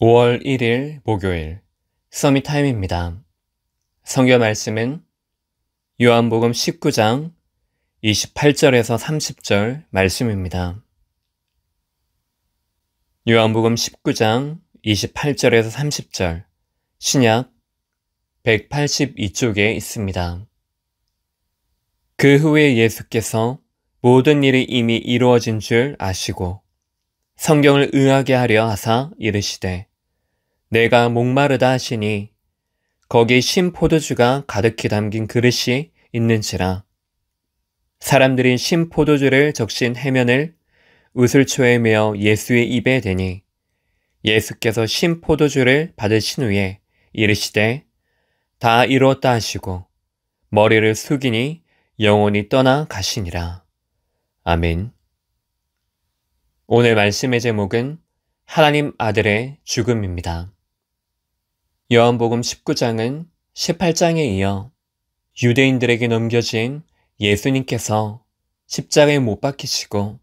5월 1일 목요일 서밋타임입니다. 성경 말씀은 요한복음 19장 28절에서 30절 말씀입니다. 요한복음 19장 28절에서 30절 신약 182쪽에 있습니다. 그 후에 예수께서 모든 일이 이미 이루어진 줄 아시고 성경을 응하게 하려 하사 이르시되 내가 목마르다 하시니 거기 신 포도주가 가득히 담긴 그릇이 있는지라. 사람들이 신 포도주를 적신 해면을 우슬초에 메어 예수의 입에 대니 예수께서 신 포도주를 받으신 후에 이르시되 다 이루었다 하시고 머리를 숙이니 영혼이 떠나 가시니라. 아멘. 오늘 말씀의 제목은 하나님 아들의 죽음입니다. 요한복음 19장은 18장에 이어 유대인들에게 넘겨진 예수님께서 십자가에 못 박히시고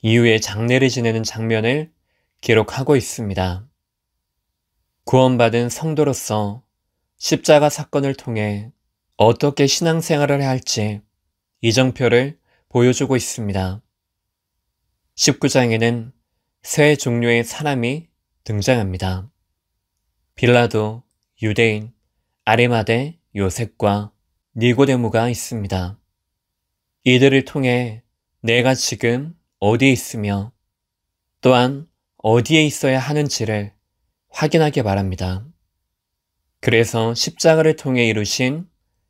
이후에 장례를 지내는 장면을 기록하고 있습니다. 구원받은 성도로서 십자가 사건을 통해 어떻게 신앙생활을 해야 할지 이정표를 보여주고 있습니다. 19장에는 세 종류의 사람이 등장합니다. 빌라도, 유대인, 아리마대, 요셉과 니고데모가 있습니다. 이들을 통해 내가 지금 어디에 있으며 또한 어디에 있어야 하는지를 확인하게 바랍니다. 그래서 십자가를 통해 이루신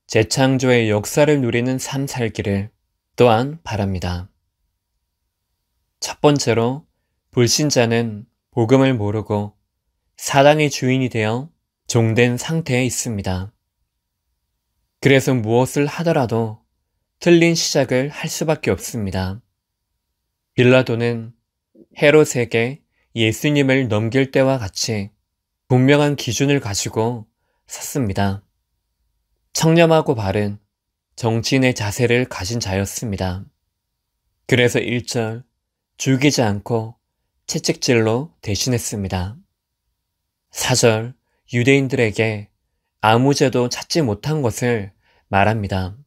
재창조의 역사를 누리는 삶 살기를 또한 바랍니다. 첫 번째로 불신자는 복음을 모르고 사단의 주인이 되어 종된 상태에 있습니다. 그래서 무엇을 하더라도 틀린 시작을 할 수밖에 없습니다. 빌라도는 헤롯에게 예수님을 넘길 때와 같이 분명한 기준을 가지고 섰습니다. 청렴하고 바른 정치인의 자세를 가진 자였습니다. 그래서 1절 죽이지 않고 채찍질로 대신했습니다. 4절 유대인들에게 아무 죄도 찾지 못한 것을 말합니다.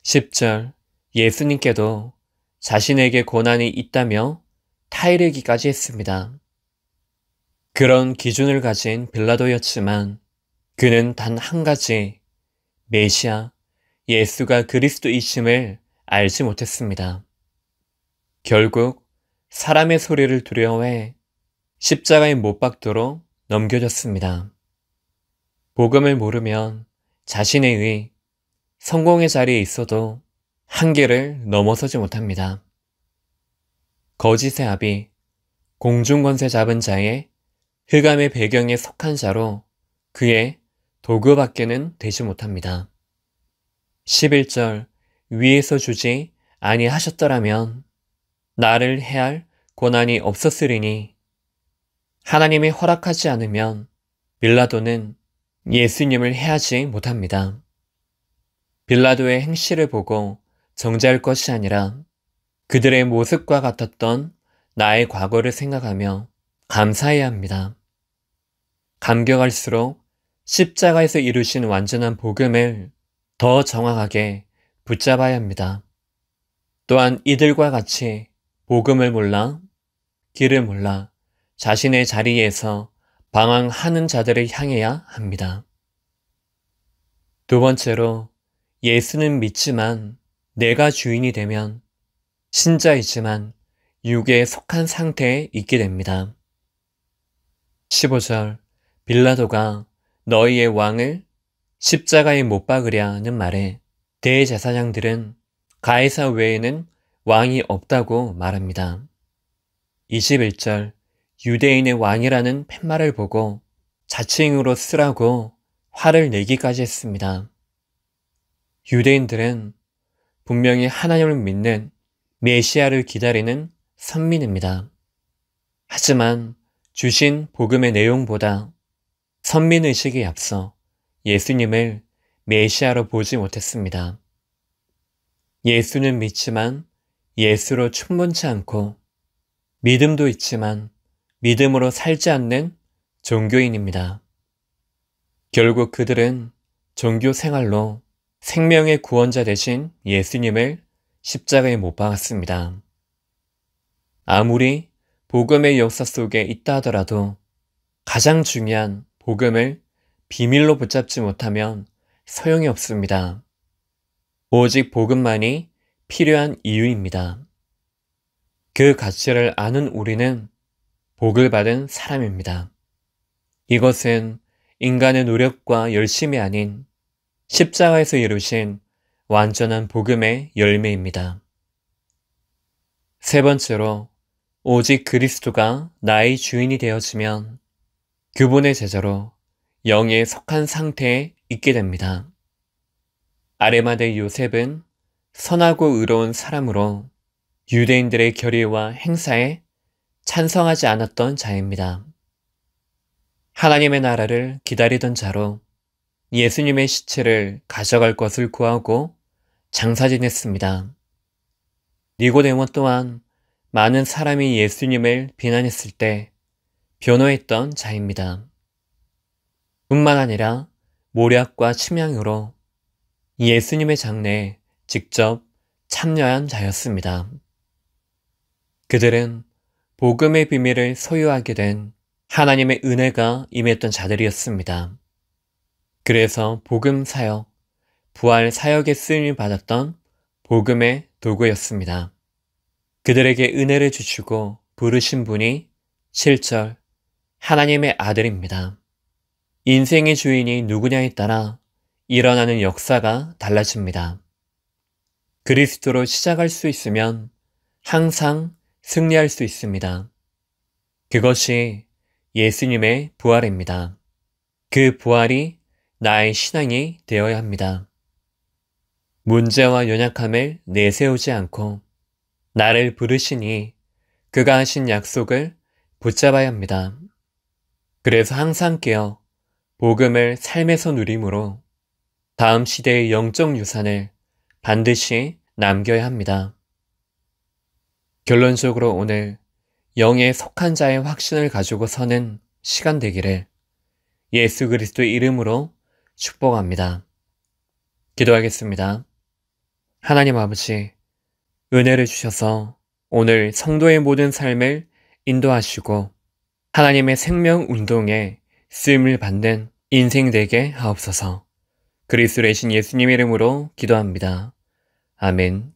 10절 예수님께도 자신에게 고난이 있다며 타이르기까지 했습니다. 그런 기준을 가진 빌라도였지만 그는 단 한 가지 메시아 예수가 그리스도이심을 알지 못했습니다. 결국 사람의 소리를 두려워해 십자가에 못 박도록 넘겨졌습니다. 복음을 모르면 자신의 의, 성공의 자리에 있어도 한계를 넘어서지 못합니다. 거짓의 아비, 공중권세 잡은 자의 흑암의 배경에 속한 자로 그의 도구밖에는 되지 못합니다. 11절 위에서 주지 아니하셨더라면 나를 해할 고난이 없었으리니 하나님이 허락하지 않으면 빌라도는 예수님을 해하지 못합니다. 빌라도의 행실을 보고 정죄할 것이 아니라 그들의 모습과 같았던 나의 과거를 생각하며 감사해야 합니다. 감격할수록 십자가에서 이루신 완전한 복음을 더 정확하게 붙잡아야 합니다. 또한 이들과 같이 복음을 몰라, 길을 몰라 자신의 자리에서 방황하는 자들을 향해야 합니다. 두 번째로 예수는 믿지만 내가 주인이 되면 신자이지만 육에 속한 상태에 있게 됩니다. 15절 빌라도가 너희의 왕을 십자가에 못 박으랴는 말에 대제사장들은 가이사 외에는 왕이 없다고 말합니다. 21절 유대인의 왕이라는 팻말을 보고 자칭으로 쓰라고 화를 내기까지 했습니다. 유대인들은 분명히 하나님을 믿는 메시아를 기다리는 선민입니다. 하지만 주신 복음의 내용보다 선민의식에 앞서 예수님을 메시아로 보지 못했습니다. 예수는 믿지만 예수로 충분치 않고 믿음도 있지만 믿음으로 살지 않는 종교인입니다. 결국 그들은 종교 생활로 생명의 구원자 되신 예수님을 십자가에 못 박았습니다. 아무리 복음의 역사 속에 있다 하더라도 가장 중요한 복음을 비밀로 붙잡지 못하면 소용이 없습니다. 오직 복음만이 필요한 이유입니다. 그 가치를 아는 우리는 복을 받은 사람입니다. 이것은 인간의 노력과 열심이 아닌 십자가에서 이루신 완전한 복음의 열매입니다. 세 번째로, 오직 그리스도가 나의 주인이 되어지면 그분의 제자로 영에 속한 상태에 있게 됩니다. 아레마대 요셉은 선하고 의로운 사람으로 유대인들의 결의와 행사에 찬성하지 않았던 자입니다. 하나님의 나라를 기다리던 자로 예수님의 시체를 가져갈 것을 구하고 장사 지냈습니다. 니고데모 또한 많은 사람이 예수님을 비난했을 때 변호했던 자입니다. 뿐만 아니라 모략과 침향으로 예수님의 장례에 직접 참여한 자였습니다. 그들은 복음의 비밀을 소유하게 된 하나님의 은혜가 임했던 자들이었습니다. 그래서 복음 사역, 부활 사역에 쓰임을 받았던 복음의 도구였습니다. 그들에게 은혜를 주시고 부르신 분이 실절 하나님의 아들입니다. 인생의 주인이 누구냐에 따라 일어나는 역사가 달라집니다. 그리스도로 시작할 수 있으면 항상 승리할 수 있습니다. 그것이 예수님의 부활입니다. 그 부활이 나의 신앙이 되어야 합니다. 문제와 연약함을 내세우지 않고 나를 부르시니 그가 하신 약속을 붙잡아야 합니다. 그래서 항상 깨어 복음을 삶에서 누림으로 다음 시대의 영적 유산을 반드시 남겨야 합니다. 결론적으로 오늘 영에 속한 자의 확신을 가지고 서는 시간 되기를 예수 그리스도의 이름으로 축복합니다. 기도하겠습니다. 하나님 아버지, 은혜를 주셔서 오늘 성도의 모든 삶을 인도하시고 하나님의 생명 운동에 쓰임을 받는 인생 되게 하옵소서. 그리스도의 신 예수님 이름으로 기도합니다. 아멘.